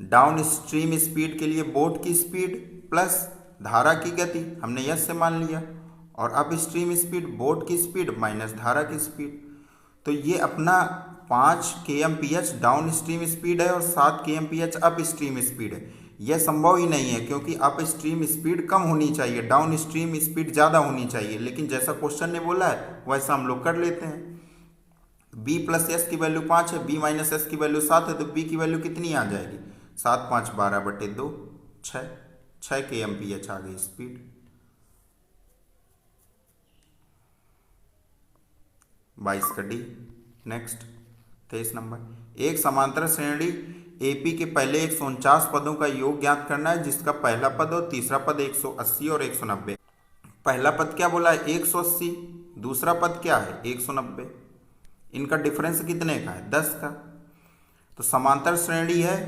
डाउन स्ट्रीम स्पीड के लिए बोट की स्पीड प्लस धारा की गति हमने यस से मान लिया, और अप स्ट्रीम स्पीड बोट की स्पीड माइनस धारा की स्पीड। तो ये अपना 5 kmph डाउन स्ट्रीम स्पीड है और 7 kmph अप स्ट्रीम स्पीड है। यह संभव ही नहीं है, क्योंकि अप स्ट्रीम स्पीड कम होनी चाहिए, डाउन स्ट्रीम स्पीड ज़्यादा होनी चाहिए, लेकिन जैसा क्वेश्चन ने बोला है वैसा हम लोग कर लेते हैं। b प्लस एस की वैल्यू 5 है, b माइनस एस की वैल्यू 7 है, तो b की वैल्यू कितनी आ जाएगी, 7 5 12/2, 6 kmph आ गई स्पीड। 22 का डी। Next 23 number. एक समांतर श्रेणी एपी के पहले 149 पदों का योग ज्ञात करना है, जिसका पहला पद और तीसरा पद 180 और 190। पहला पद क्या बोला है, 180, दूसरा पद क्या है, 190। इनका डिफरेंस कितने का है, 10 का। तो समांतर श्रेणी है,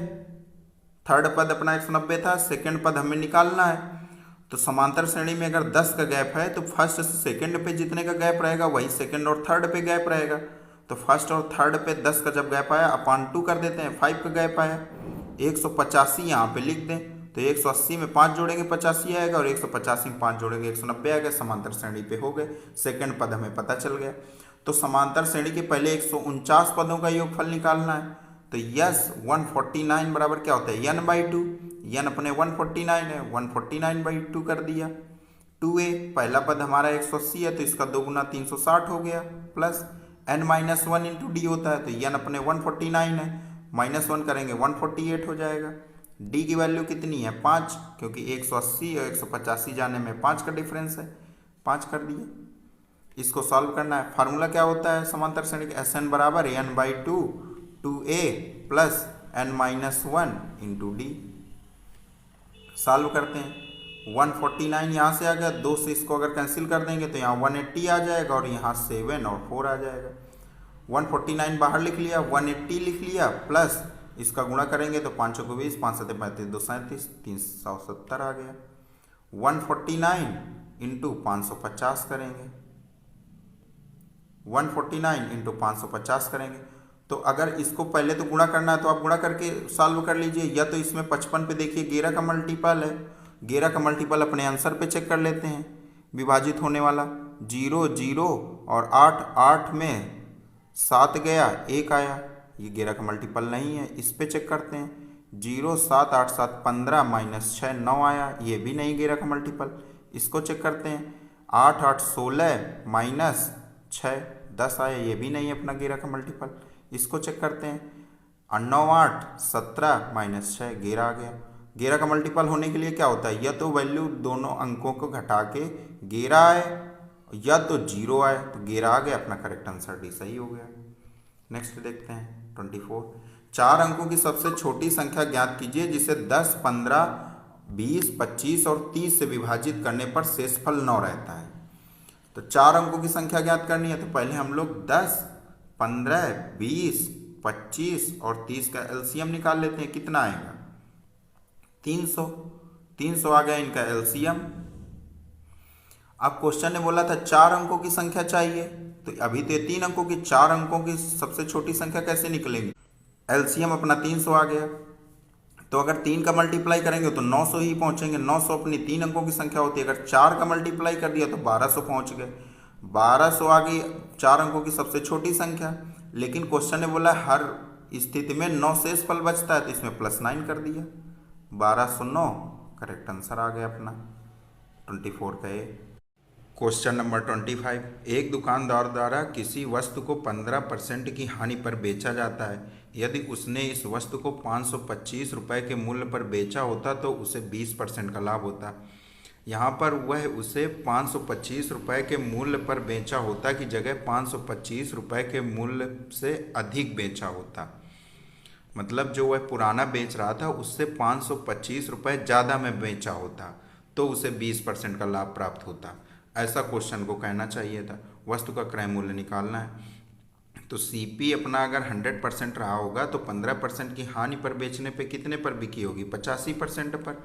थर्ड पद अपना 190 था, सेकंड पद हमें निकालना है। तो समांतर श्रेणी में अगर 10 का गैप है, तो फर्स्ट से सेकंड पे जितने का गैप रहेगा वही सेकंड और थर्ड पे गैप रहेगा। तो फर्स्ट और थर्ड पे 10 का जब गैप आया अपॉन 2 कर देते हैं, 5 का गैप आया। 185 यहाँ पे लिख दें, तो 180 में 5 जोड़ेंगे 85 आएगा, और 185 में 5 जोड़ेंगे 190 आएगा। समांतर श्रेणी पे हो गए, सेकंड पद हमें पता चल गया। तो समांतर श्रेणी के पहले 149 पदों का योगफल निकालना है। तो यस 149 बराबर क्या होता है, n/2। n अपने 149 है, 149/2 कर दिया। 2a पहला पद हमारा 180 है, तो इसका 2 गुना 360 हो गया, प्लस n-1 इंटू डी होता है, तो n अपने 149 है, -1 करेंगे 148 हो जाएगा। d की वैल्यू कितनी है, 5, क्योंकि 180 और 185 जाने में 5 का डिफरेंस है, 5 कर दिया। इसको सॉल्व करना है। फार्मूला क्या होता है समांतर श्रेणी का, Sn बराबर n/2 2a plus n-1 into D. Solve करते हैं, 149 यहाँ से आ गया, 2 से इसको अगर कैंसिल कर देंगे तो यहाँ 180 आ जाएगा, और यहाँ 7 और 4 आ जाएगा। 149 बाहर लिख लिया, 180 लिख लिया, प्लस इसका गुणा करेंगे तो 5 को 20, 5 7 35, 2 37, 370 आ गया। 149 इंटू 550 करेंगे, 149 इंटू 550 करेंगे। तो अगर इसको पहले तो गुणा करना है तो आप गुणा करके सॉल्व कर लीजिए, या तो इसमें 55 पे देखिए 11 का मल्टीपल है, 11 का मल्टीपल अपने आंसर पे चेक कर लेते हैं। विभाजित होने वाला 0 0 और 8 8 में 7 गया, 1 आया, ये 11 का मल्टीपल नहीं है। इस पे चेक करते हैं, 0, 7, 8, 7, 15 माइनस 6, 9 आया, ये भी नहीं 11 का मल्टीपल। इसको चेक करते हैं, 8, 8, 16 माइनस 6, 10 आया, ये भी नहीं अपना 11 का मल्टीपल। इसको चेक करते हैं, 9, 8, 17 माइनस 6, 11 आ गया। 11 का मल्टीपल होने के लिए क्या होता है, या तो वैल्यू दोनों अंकों को घटा के 11 आए या तो 0 आए, तो 11 आ गया, अपना करेक्ट आंसर डी सही हो गया। नेक्स्ट देखते हैं 24। 4 अंकों की सबसे छोटी संख्या ज्ञात कीजिए जिसे 10, 15, 20, 25 और 30 से विभाजित करने पर शेषफल 9 रहता है। तो 4 अंकों की संख्या ज्ञात करनी है, तो पहले हम लोग 10, 15, 20, 25 और 30 का एलसीएम निकाल लेते हैं। कितना आएगा, 300। 300 आ गया इनका एलसीएम। अब क्वेश्चन ने बोला था 4 अंकों की संख्या चाहिए, तो अभी तो 3 अंकों की, 4 अंकों की सबसे छोटी संख्या कैसे निकलेंगी। एलसीएम अपना 300 आ गया, तो अगर 3 का मल्टीप्लाई करेंगे तो 900 ही पहुंचेंगे। 900 अपनी 3 अंकों की संख्या होती है, अगर 4 का मल्टीप्लाई कर दिया तो 1200 पहुंच गए। 1200 आ गई 4 अंकों की सबसे छोटी संख्या। लेकिन क्वेश्चन ने बोला हर स्थिति में 9 शेषफल बचता है, तो इसमें +9 कर दिया, 1209 करेक्ट आंसर आ गया अपना 24 का ए। Question number 25। एक दुकानदार द्वारा किसी वस्तु को 15% की हानि पर बेचा जाता है। यदि उसने इस वस्तु को 525 रुपये के मूल्य पर बेचा होता तो उसे 20% का लाभ होता। यहाँ पर वह उसे 525 रुपये के मूल्य पर बेचा होता की जगह 525 रुपये के मूल्य से अधिक बेचा होता। मतलब जो वह पुराना बेच रहा था उससे 525 रुपये ज़्यादा में बेचा होता तो उसे 20% का लाभ प्राप्त होता। ऐसा क्वेश्चन को कहना चाहिए था। वस्तु का क्रय मूल्य निकालना है, तो सीपी अपना अगर 100% रहा होगा तो 15% की हानि पर बेचने पे कितने पर बिकी होगी, 85% पर।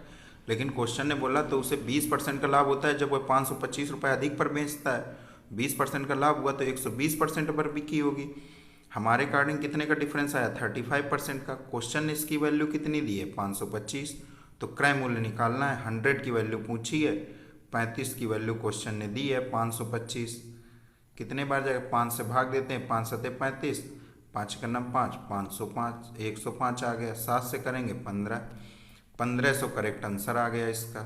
लेकिन क्वेश्चन ने बोला तो उसे 20% का लाभ होता है जब वह 525 रुपये अधिक पर बेचता है। 20% का लाभ हुआ तो 120% पर बिकी होगी। हमारे अकॉर्डिंग कितने का डिफरेंस आया, 35% का। क्वेश्चन ने इसकी वैल्यू कितनी दी है, 525, तो क्रय मूल्य निकालना है। 100 की वैल्यू पूछी है, 35 की वैल्यू क्वेश्चन ने दी है 525। कितने बार जाएगा, 5 से भाग देते हैं, 5 सते 35, 5 का नाम 5, 505, 105 आ गया। 7 से करेंगे 15, 1500 करेक्ट आंसर आ गया इसका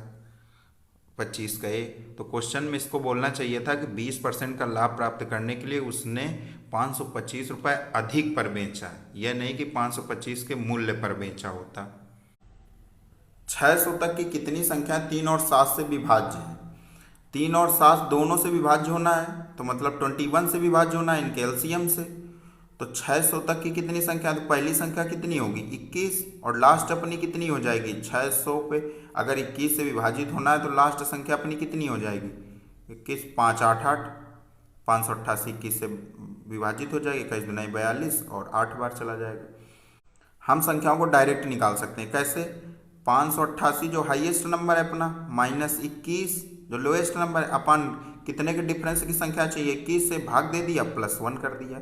25 का ए। तो क्वेश्चन में इसको बोलना चाहिए था कि 20% का लाभ प्राप्त करने के लिए उसने 525 रुपये अधिक पर बेचा, यह नहीं कि 525 के मूल्य पर बेचा होता। 600 तक की कितनी संख्या 3 और 7 से विभाज्य है। 3 और 7 दोनों से विभाज्य होना है, तो मतलब 21 से विभाज्य होना है इनके एलसीएम से। तो 600 तक की कितनी संख्या, तो पहली संख्या कितनी होगी 21, और लास्ट अपनी कितनी हो जाएगी 600 पे अगर 21 से विभाजित होना है तो लास्ट संख्या अपनी कितनी हो जाएगी 21, 5, 8, 8, 588 21 से विभाजित हो जाएगी, 21 दूनी 42 और 8 बार चला जाएगा। हम संख्याओं को डायरेक्ट निकाल सकते हैं, कैसे, 588 जो हाईएस्ट नंबर है अपना माइनस 21 जो लोएस्ट नंबर है, अपन कितने के डिफरेंस की संख्या चाहिए, 21 से भाग दे दिया +1 कर दिया।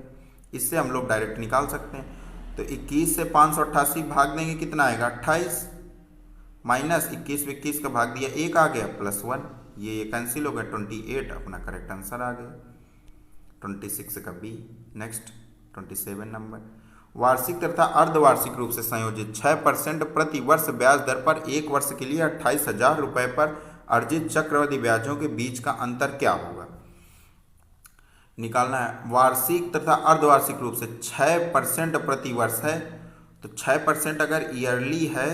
इससे हम लोग डायरेक्ट निकाल सकते हैं। तो 21 से 588 भाग देंगे कितना आएगा 28, माइनस 21 में 21 का भाग दिया 1 आ गया +1, ये कैंसिल हो गया 28 अपना करेक्ट आंसर आ गया 26 का बी। Next 27 number. वार्षिक तथा अर्धवार्षिक रूप से संयोजित 6% प्रति वर्ष ब्याज दर पर 1 वर्ष के लिए 28,000 रुपये पर अर्जित चक्रवृद्धि ब्याजों के बीच का अंतर क्या होगा, निकालना है। वार्षिक तथा अर्धवार्षिक रूप से 6% प्रति वर्ष है, तो 6% अगर ईयरली है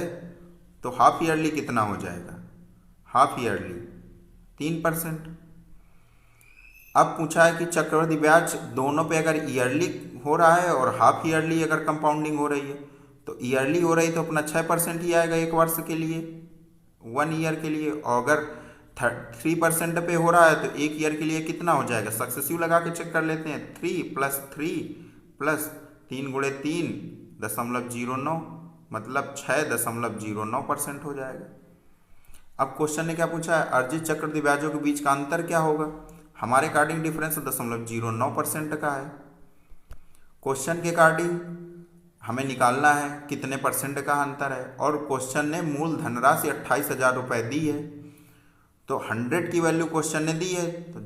तो हाफ ईयरली कितना हो जाएगा, हाफ ईयरली 3%। अब पूछा है कि चक्रवृद्धि ब्याज दोनों पे अगर ईयरली हो रहा है और हाफ ईयरली अगर कंपाउंडिंग हो रही है, तो ईयरली हो रही तो अपना 6% ही आएगा 1 वर्ष के लिए, 1 ईयर के लिए। और अगर 3% पे हो रहा है तो 1 ईयर के लिए कितना हो जाएगा, सक्सेसिव लगा के चेक कर लेते हैं, 3 + 3 + 3 × 3 0.09 मतलब 6.09% हो जाएगा। अब क्वेश्चन ने क्या पूछा है, अर्जित चक्रवृद्धि ब्याजों के बीच का अंतर क्या होगा। हमारे अकॉर्डिंग डिफरेंस 0.09% का है। क्वेश्चन के अकॉर्डिंग हमें निकालना है कितने परसेंट का अंतर है, और क्वेश्चन ने मूल धनराशि 28,000 रुपये दी है, तो 100 की वैल्यू क्वेश्चन ने दी है, तो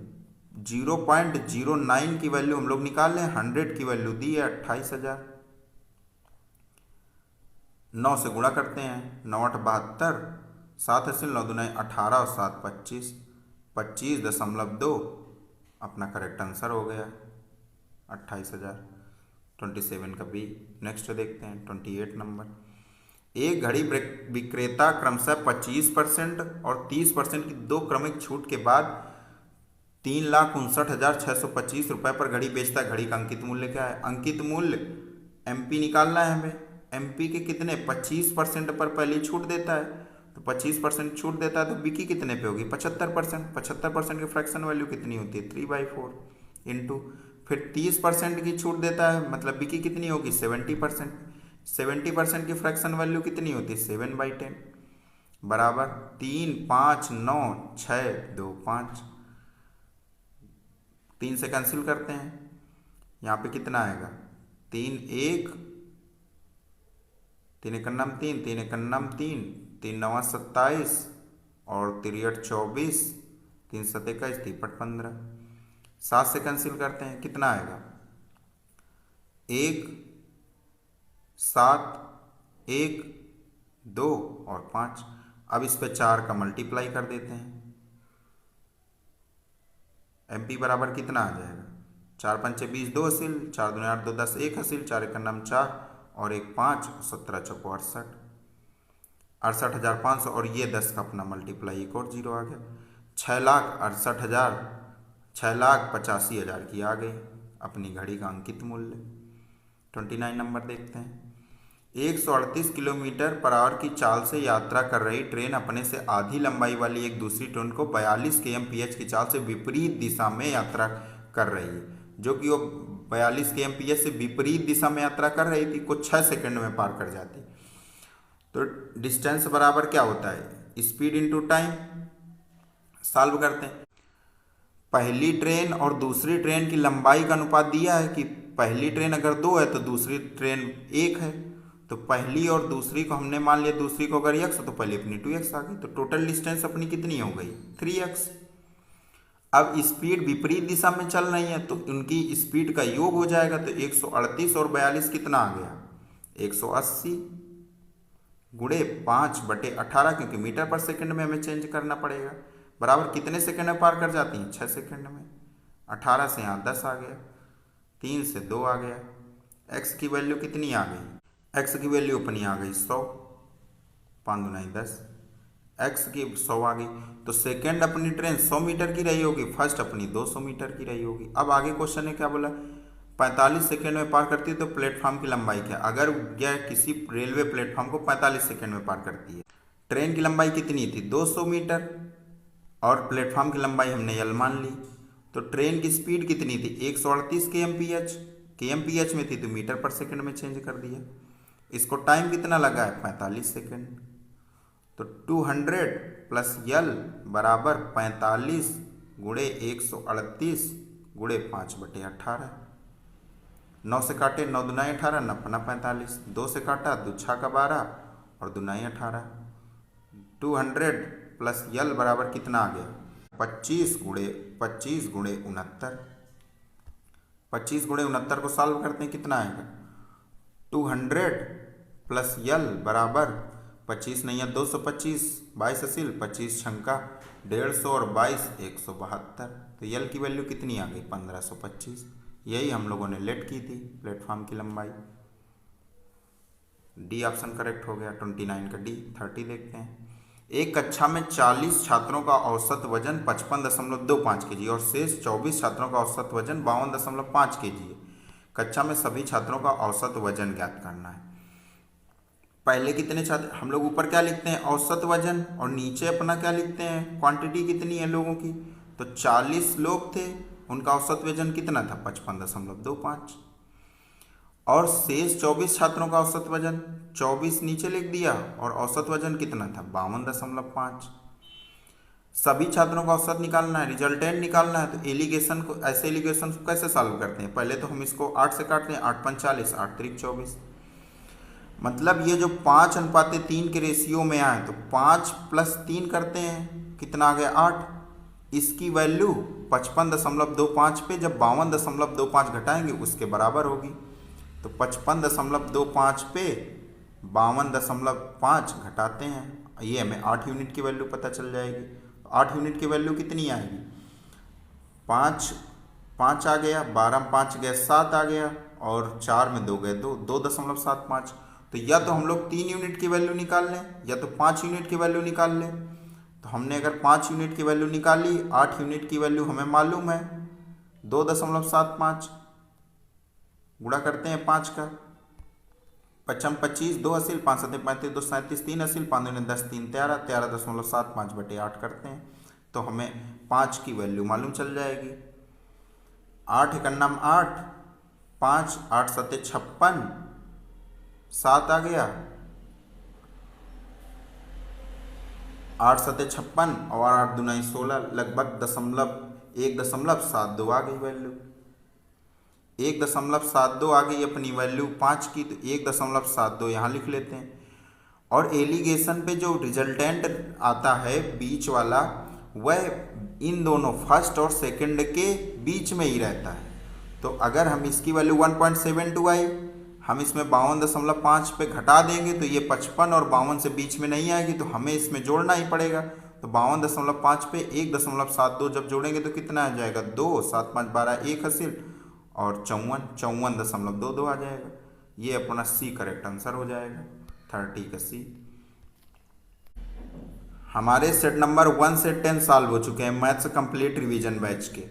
0.09 की वैल्यू हम लोग निकाल लें। 100 की वैल्यू दी है 28,000, 9 से गुणा करते हैं, 9 8 72, 7 हासिल 9 दूना 18 और 7 25, 25.2 अपना करेक्ट आंसर हो गया 28,000। 27 का बी। नेक्स्ट देखते हैं 28 नंबर। एक घड़ी विक्रेता क्रमशः 25% और 30% की दो क्रमिक छूट के बाद 3,59,625 रुपये पर घड़ी बेचता है। घड़ी का अंकित मूल्य क्या है? अंकित मूल्य एमपी निकालना है हमें। एमपी के कितने 25% पर पहले छूट देता है, तो 25% छूट देता है तो बिकी कितने पे होगी? 75%। 75% की फ्रैक्शन वैल्यू कितनी होती है? 3/4 इंटू फिर 30% की छूट देता है, मतलब बिकी कितनी होगी? 70%। 70% की फ्रैक्शन वैल्यू कितनी होती है? 7/10 बराबर 3 5 9 6 2 5। 3 से कैंसिल करते हैं, यहाँ पे कितना आएगा? 3 1 3 1 3 3 1 3 3 9 27 और 3 8 24 3 7 21 3 5 15। 7 से कैंसिल करते हैं, कितना आएगा? 1 7 1 2 और 5। अब इस पे 4 का मल्टीप्लाई कर देते हैं। एमपी बराबर कितना आ जाएगा? 4 5 20 2 हासिल, 4 दूनी 8 2 10 1 हासिल, 4 1 4 और 1 5, 17 चौको 68, 68,500 और ये 10 का अपना मल्टीप्लाई, एक और जीरो आ गया। 6,68,000 6,85,000 की आ गई अपनी घड़ी का अंकित मूल्य। 29 नंबर देखते हैं। 138 किलोमीटर पर आवर की चाल से यात्रा कर रही ट्रेन अपने से आधी लंबाई वाली एक दूसरी ट्रेन को 42 kmph की चाल से विपरीत दिशा में यात्रा कर रही है, जो कि वो 42 kmph से विपरीत दिशा में यात्रा कर रही थी, कुछ 6 सेकंड में पार कर जाती। तो डिस्टेंस बराबर क्या होता है? Speed into time. सॉल्व करते हैं। पहली ट्रेन और दूसरी ट्रेन की लंबाई का अनुपात दिया है कि पहली ट्रेन अगर 2 है तो दूसरी ट्रेन 1 है, तो पहली और दूसरी को हमने मान लिया, दूसरी को अगर x तो पहले अपनी 2x आ गई, तो टोटल डिस्टेंस अपनी कितनी हो गई? 3x। अब स्पीड विपरीत दिशा में चल रही है तो उनकी स्पीड का योग हो जाएगा, तो 138 और 42 कितना आ गया? 180 गुणे 5/18, क्योंकि मीटर पर सेकंड में हमें चेंज करना पड़ेगा, बराबर कितने सेकंड में पार कर जाती हैं? 6 सेकंड में। 18 से यहाँ 10 आ गया, 3 से 2 आ गया। x की वैल्यू कितनी आ गई? x की वैल्यू अपनी आ गई 100, 5 दूना 10, x की 100 आ गई। तो सेकंड अपनी ट्रेन 100 मीटर की रही होगी, फर्स्ट अपनी 200 मीटर की रही होगी। अब आगे क्वेश्चन ने क्या बोला? 45 सेकंड में पार करती है तो प्लेटफॉर्म की लंबाई क्या? अगर यह किसी रेलवे प्लेटफॉर्म को 45 सेकंड में पार करती है, ट्रेन की लंबाई कितनी थी? 200 मीटर और प्लेटफॉर्म की लंबाई हमने यल मान ली, तो ट्रेन की स्पीड कितनी थी? 138 kmph। kmph में थी तो मीटर पर सेकंड में चेंज कर दिया। इसको टाइम कितना लगा है? 45 सेकंड। तो 200 प्लस यल बराबर 45 गुणे 138 गुणे 5/18। 9 से काटे 9 दूना 18, 9 पन्ना 45, 2 से काटा 2 6 का 12 और 2 9 18। 200 प्लस यल बराबर कितना आ गया? 25 गुणे 25 गुणे 69। 25 गुणे 69 को सॉल्व करते हैं, कितना आएगा? 200 प्लस यल बराबर 25 नहीं है 225, 22 असील 25 छंका 150 और 22 172। तो यल की वैल्यू कितनी आ गई? 1525। यही हम लोगों ने लेट की थी, प्लेटफॉर्म की लंबाई। डी ऑप्शन करेक्ट हो गया। 29 का डी। 30 देखते हैं। एक कक्षा में 40 छात्रों का औसत वजन 55.25 kg और शेष 24 छात्रों का औसत वजन 52.5 kg है। कक्षा में सभी छात्रों का औसत वजन ज्ञात करना है। पहले कितने छात्र, हम लोग ऊपर क्या लिखते हैं? औसत वजन, और नीचे अपना क्या लिखते हैं? क्वांटिटी कितनी है लोगों की। तो 40 लोग थे, उनका औसत वजन कितना था? 55.25। और शेष 24 छात्रों का औसत वजन 24 नीचे लिख दिया, और औसत वजन कितना था? 52.5। सभी छात्रों का औसत निकालना है, रिजल्टेंट निकालना है। तो एलिगेशन को, ऐसे एलिगेशन को कैसे सॉल्व करते हैं? पहले तो हम इसको 8 से काटते हैं, 8 5 40, 8 3 24। मतलब ये जो 5:3 के रेशियो में आए, तो 5 + 3 करते हैं, कितना आ गया? 8। इसकी वैल्यू 55.25 पे जब 52.25 घटाएंगे उसके बराबर होगी। तो 55.25 पे 52.5 घटाते हैं, ये हमें 8 यूनिट की वैल्यू पता चल जाएगी। 8 यूनिट की वैल्यू कितनी आएगी, 5 5 आ गया, 12 में 5 गए 7 आ गया, और 4 में 2 गए 2, 2.75। तो या तो हम लोग 3 यूनिट की वैल्यू निकाल लें या तो 5 यूनिट की वैल्यू निकाल लें। तो हमने अगर 5 यूनिट की वैल्यू निकाली, 8 यूनिट की वैल्यू हमें मालूम है, 2.75 गुणा करते हैं 5 का, 55 25, 2 असील, 5 7 35, 2 37, 3 असील, 5 दूनी 10, 3 13, 13.75 बटे 8 करते हैं तो हमें 5 की वैल्यू मालूम चल जाएगी। 8 एकन्नम 8, 5 8 7 56, 7 आ गया, 8 7 56 और 8 दूनी 16, लगभग 1.72 आ गई वैल्यू। 1.72 आ गई अपनी वैल्यू 5 की, तो 1.72 यहाँ लिख लेते हैं। और एलिगेशन पे जो रिजल्टेंट आता है बीच वाला, वह इन दोनों फर्स्ट और सेकंड के बीच में ही रहता है। तो अगर हम इसकी वैल्यू 1.72 आई, हम इसमें 52.5 पे घटा देंगे तो ये 55 और 52 से बीच में नहीं आएगी, तो हमें इसमें जोड़ना ही पड़ेगा। तो 52.5 पे 1.72 जब जोड़ेंगे तो कितना आ जाएगा, 2 7 5 12, 1 हासिल, और 54.22 आ जाएगा। ये अपना सी करेक्ट आंसर हो जाएगा, 30 का सी। हमारे सेट नंबर 1 से 10 सॉल्व हो चुके हैं मैथ्स कंप्लीट रिवीजन बैच के।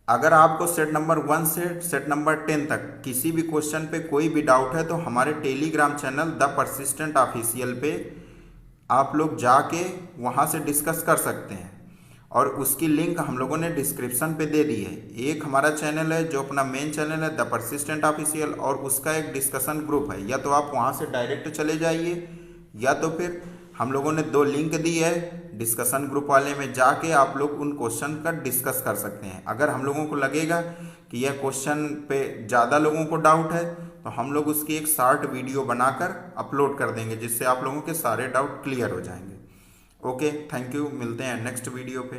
अगर आपको सेट नंबर 1 से सेट नंबर 10 तक किसी भी क्वेश्चन पे कोई भी डाउट है तो हमारे Telegram channel the Persistent official पे आप लोग जाके वहाँ से डिस्कस कर सकते हैं, और उसकी लिंक हम लोगों ने डिस्क्रिप्शन पे दे दी है। एक हमारा चैनल है जो अपना मेन चैनल है द परसिस्टेंट ऑफिशियल, और उसका एक डिस्कशन ग्रुप है, या तो आप वहाँ से डायरेक्ट चले जाइए या तो फिर हम लोगों ने 2 लिंक दी है, डिस्कशन ग्रुप वाले में जाके आप लोग उन क्वेश्चन का डिस्कस कर सकते हैं। अगर हम लोगों को लगेगा कि यह क्वेश्चन पे ज़्यादा लोगों को डाउट है तो हम लोग उसकी एक शॉर्ट वीडियो बनाकर अपलोड कर देंगे, जिससे आप लोगों के सारे डाउट क्लियर हो जाएंगे। ओके, थैंक यू, मिलते हैं नेक्स्ट वीडियो पे।